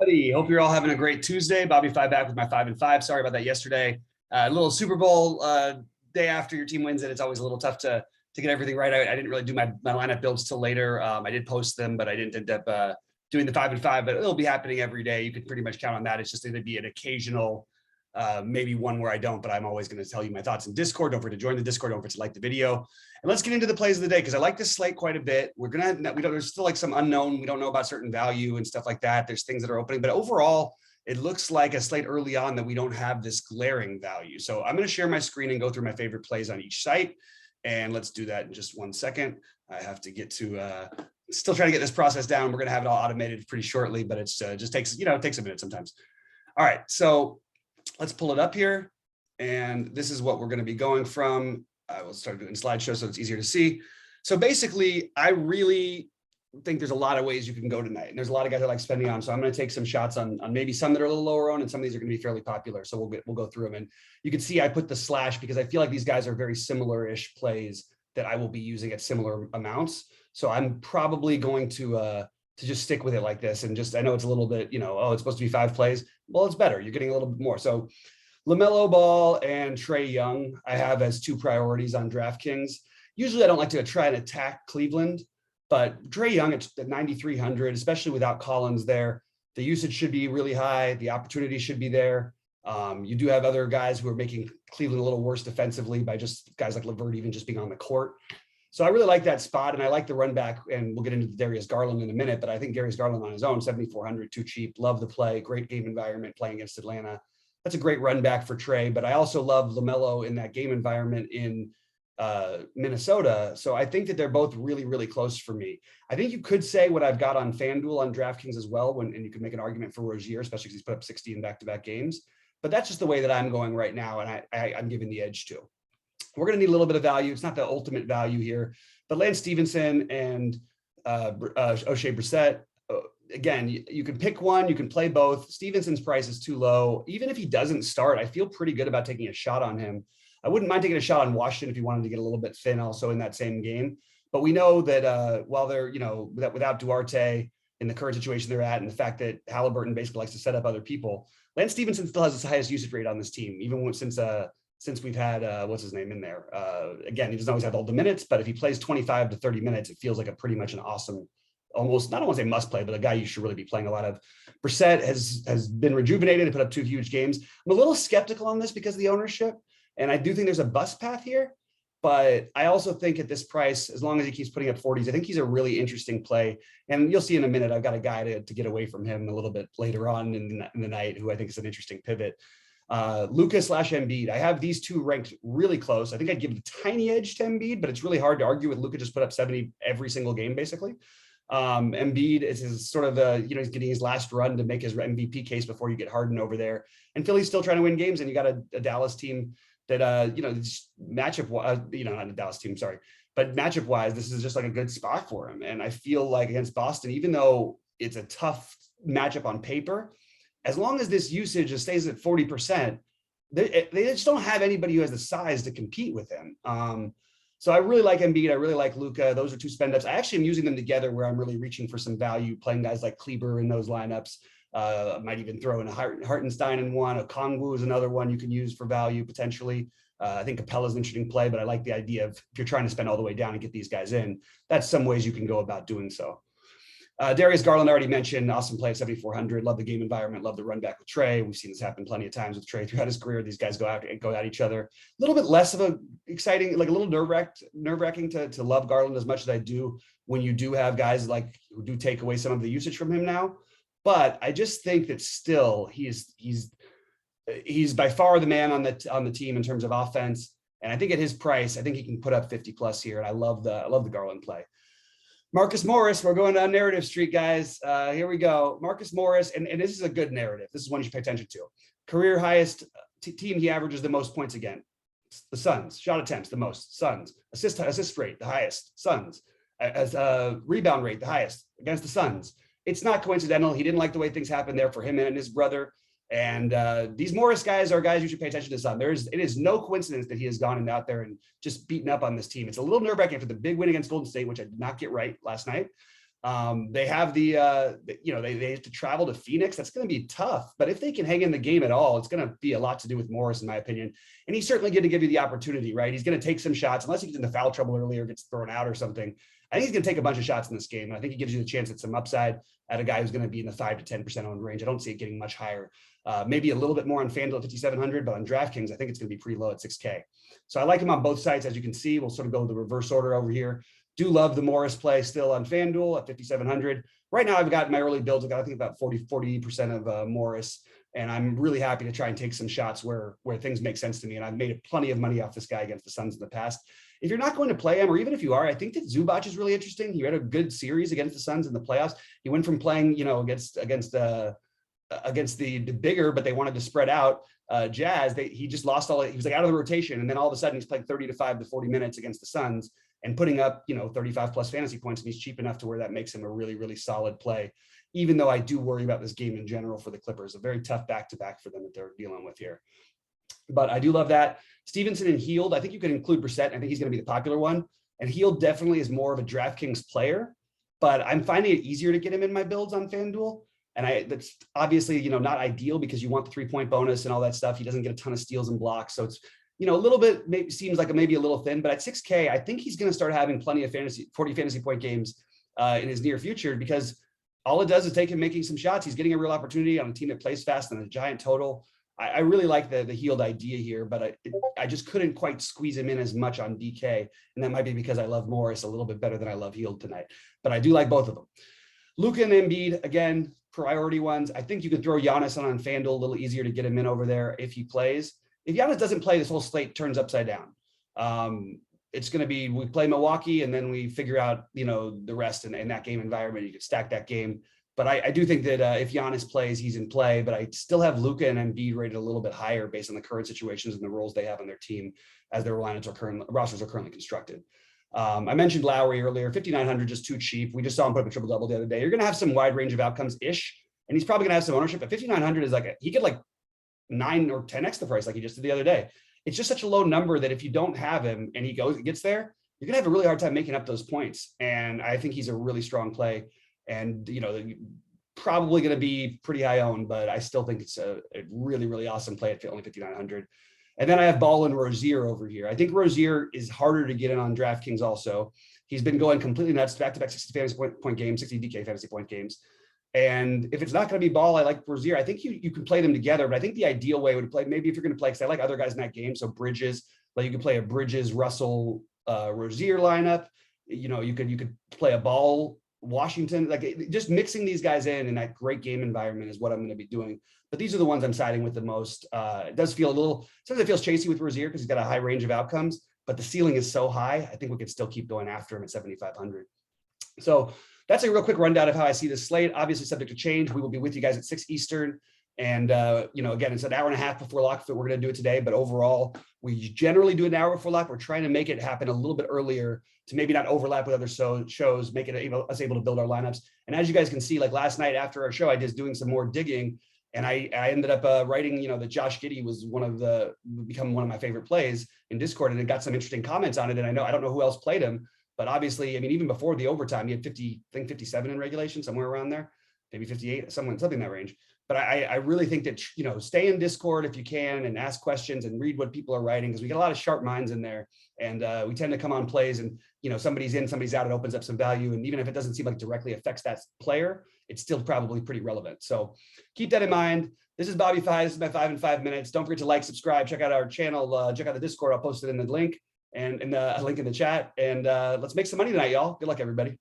Buddy, hope you're all having a great Tuesday. Bobby Five back with my 5-5. Sorry about that yesterday. A little Super Bowl day after your team wins it. It's always a little tough to get everything right. I didn't really do my lineup builds till later. I did post them, but I didn't end up doing the 5-5. But it'll be happening every day. You can pretty much count on that. It's just going to be an occasional, maybe one where I don't. But I'm always going to tell you my thoughts in Discord. Don't forget to join the Discord. Don't forget to like the video. And let's get into the plays of the day because I like this slate quite a bit. There's still like some unknown. We don't know about certain value and stuff like that. There's things that are opening, but overall, it looks like a slate early on that we don't have this glaring value. So I'm going to share my screen and go through my favorite plays on each site. And let's do that in just 1 second. I have to get to still trying to get this process down. We're going to have it all automated pretty shortly, but it's just takes, it takes a minute sometimes. All right. So let's pull it up here. And this is what we're going to be going from. I will start doing slideshow so it's easier to see. So basically, I really think there's a lot of ways you can go tonight. And there's a lot of guys I like spending on. So I'm going to take some shots on maybe some that are a little lower on, and some of these are going to be fairly popular. So we'll go through them. And you can see I put the slash because I feel like these guys are very similar-ish plays that I will be using at similar amounts. So I'm probably going to just stick with it like this. And just, I know it's a little bit, it's supposed to be 5 plays. Well, it's better. You're getting a little bit more. So LaMelo Ball and Trae Young, I have as 2 priorities on DraftKings. Usually I don't like to try and attack Cleveland, but Trae Young at 9,300, especially without Collins there, the usage should be really high. The opportunity should be there. You do have other guys who are making Cleveland a little worse defensively by just guys like LeVert even just being on the court. So I really like that spot, and I like the run back, and we'll get into Darius Garland in a minute, but I think Darius Garland on his own, 7,400, too cheap. Love the play, great game environment playing against Atlanta. That's a great run back for Trae, but I also love LaMelo in that game environment in Minnesota. So I think that they're both really, really close for me. I think you could say what I've got on FanDuel on DraftKings as well, and you could make an argument for Rozier, especially because he's put up 60 in back-to-back games. But that's just the way that I'm going right now, and I'm giving the edge to. We're going to need a little bit of value. It's not the ultimate value here, but Lance Stevenson and O'Shea Brissett, again, you can pick one, you can play both. Stevenson's price is too low. Even if he doesn't start, I feel pretty good about taking a shot on him. I wouldn't mind taking a shot on Washington if you wanted to get a little bit thin also in that same game. But we know that while they're, without Duarte in the current situation they're at, and the fact that Halliburton basically likes to set up other people, Lance Stevenson still has the highest usage rate on this team, even since we've had, what's his name in there. Again, he doesn't always have all the minutes, but if he plays 25 to 30 minutes, it feels like a pretty much an awesome, almost, not I want to say must play, but a guy you should really be playing a lot of. Brissett has been rejuvenated and put up 2 huge games. I'm a little skeptical on this because of the ownership, and I do think there's a bust path here, but I also think at this price, as long as he keeps putting up 40s, I think he's a really interesting play. And you'll see in a minute, I've got a guy to get away from him a little bit later on in the night, who I think is an interesting pivot. Luka/Embiid. I have these 2 ranked really close. I think I'd give a tiny edge to Embiid, but it's really hard to argue with Luka just put up 70 every single game, basically. Embiid is his sort of he's getting his last run to make his MVP case before you get Harden over there. And Philly's still trying to win games, and you got a Dallas team that matchup, not a Dallas team, sorry, but matchup wise, this is just like a good spot for him. And I feel like against Boston, even though it's a tough matchup on paper, as long as this usage stays at 40%, they just don't have anybody who has the size to compete with him. So I really like Embiid. I really like Luka. Those are 2 spend ups. I actually am using them together where I'm really reaching for some value, playing guys like Kleber in those lineups. I might even throw in a Hartenstein in one. Okongwu is another one you can use for value potentially. I think Capella is an interesting play, but I like the idea of if you're trying to spend all the way down and get these guys in, that's some ways you can go about doing so. Darius Garland, I already mentioned, awesome play at 7,400. Love the game environment. Love the run back with Trae. We've seen this happen plenty of times with Trae throughout his career. These guys go at each other. A little bit less of a exciting, like a little nerve-wracking to love Garland as much as I do when you do have guys like who do take away some of the usage from him now. But I just think that still he's by far the man on the team in terms of offense. And I think at his price, I think he can put up 50 plus here. And I love the Garland play. Marcus Morris, we're going down narrative street, guys. Here we go. Marcus Morris, and this is a good narrative. This is one you should pay attention to. Career highest team he averages the most points again. The Suns. Shot attempts, the most. Suns. Assist rate, the highest. Suns. As rebound rate, the highest against the Suns. It's not coincidental. He didn't like the way things happened there for him and his brother. And these Morris guys are guys you should pay attention to. Some. It is no coincidence that he has gone out there and just beaten up on this team. It's a little nerve-wracking after the big win against Golden State, which I did not get right last night. They have they have to travel to Phoenix. That's going to be tough. But if they can hang in the game at all, it's going to be a lot to do with Morris, in my opinion. And he's certainly going to give you the opportunity, right? He's going to take some shots, unless he gets into foul trouble early or gets thrown out or something. I think he's going to take a bunch of shots in this game. And I think he gives you the chance at some upside at a guy who's going to be in the 5 to 10% owned range. I don't see it getting much higher. Maybe a little bit more on FanDuel at 5,700, but on DraftKings, I think it's going to be pretty low at 6K. So I like him on both sides. As you can see, we'll sort of go the reverse order over here. Do love the Morris play still on FanDuel at 5,700. Right now, I've got my early builds. I've got, I think, about 40% of Morris. And I'm really happy to try and take some shots where things make sense to me. And I've made plenty of money off this guy against the Suns in the past. If you're not going to play him, or even if you are, I think that Zubac is really interesting. He had a good series against the Suns in the playoffs. He went from playing, against the bigger, but they wanted to spread out Jazz. He just lost he was like out of the rotation. And then all of a sudden he's playing 35 to 40 minutes against the Suns and putting up, 35 plus fantasy points. And he's cheap enough to where that makes him a really, really solid play, even though I do worry about this game in general for the Clippers. A very tough back-to-back for them that they're dealing with here. But I do love that. Stevenson and Hield, I think you could include Brissett. I think he's going to be the popular one. And Hield definitely is more of a DraftKings player, but I'm finding it easier to get him in my builds on FanDuel. And that's obviously, not ideal because you want the 3-point bonus and all that stuff. He doesn't get a ton of steals and blocks. So it's, a little bit, maybe seems like maybe a little thin, but at 6K, I think he's going to start having plenty of 40 fantasy point games in his near future, because all it does is take him making some shots. He's getting a real opportunity on a team that plays fast and a giant total. I really like the Hield idea here, but I just couldn't quite squeeze him in as much on DK. And that might be because I love Morris a little bit better than I love Hield tonight, but I do like both of them. Luka and Embiid, again, priority ones. I think you could throw Giannis on FanDuel, a little easier to get him in over there if he plays. If Giannis doesn't play, this whole slate turns upside down. It's going to be, we play Milwaukee and then we figure out, the rest in that game environment. You can stack that game. But I do think that if Giannis plays, he's in play. But I still have Luka and Embiid rated a little bit higher based on the current situations and the roles they have on their team as their rosters are currently constructed. I mentioned Lowry earlier, 5,900, just too cheap. We just saw him put up a triple-double the other day. You're going to have some wide range of outcomes-ish, and he's probably going to have some ownership. But 5,900 is he could 9 or 10x the price like he just did the other day. It's just such a low number that if you don't have him and he gets there, you're going to have a really hard time making up those points. And I think he's a really strong play. And, probably going to be pretty high owned, but I still think it's a really, really awesome play at only 5,900. And then I have Ball and Rozier over here. I think Rozier is harder to get in on DraftKings also. He's been going completely nuts, back-to-back 60 fantasy point games, 60 DK fantasy point games. And if it's not going to be Ball, I like Rozier. I think you can play them together, but I think the ideal way would play, maybe if you're going to play, because I like other guys in that game. So Bridges, you could play a Bridges, Russell, Rozier lineup. You could play a Ball, Washington, just mixing these guys in that great game environment is what I'm going to be doing. But these are the ones I'm siding with the most. It does feel sometimes it feels chasey with Rozier because he's got a high range of outcomes, but the ceiling is so high. I think we could still keep going after him at 7,500. So that's a real quick rundown of how I see this slate. Obviously subject to change. We will be with you guys at 6 Eastern. And, again, it's an hour and a half before lock. We're going to do it today, but overall, we generally do an hour before lock. We're trying to make it happen a little bit earlier to maybe not overlap with other shows, make it us able to build our lineups. And as you guys can see, last night after our show, I was doing some more digging, and I ended up writing, that Josh Giddey was become one of my favorite plays in Discord, and it got some interesting comments on it. And I don't know who else played him, but obviously, even before the overtime, he had 57 in regulation, somewhere around there, maybe 58, something in that range. But I really think that, stay in Discord if you can and ask questions and read what people are writing, because we get a lot of sharp minds in there, and we tend to come on plays and, somebody's in, somebody's out, it opens up some value. And even if it doesn't seem like directly affects that player, it's still probably pretty relevant. So keep that in mind. This is Bobby Fi. This is my 5 in 5 minutes. Don't forget to like, subscribe, check out our channel, check out the Discord. I'll post it in the link and a link in the chat. And let's make some money tonight, y'all. Good luck, everybody.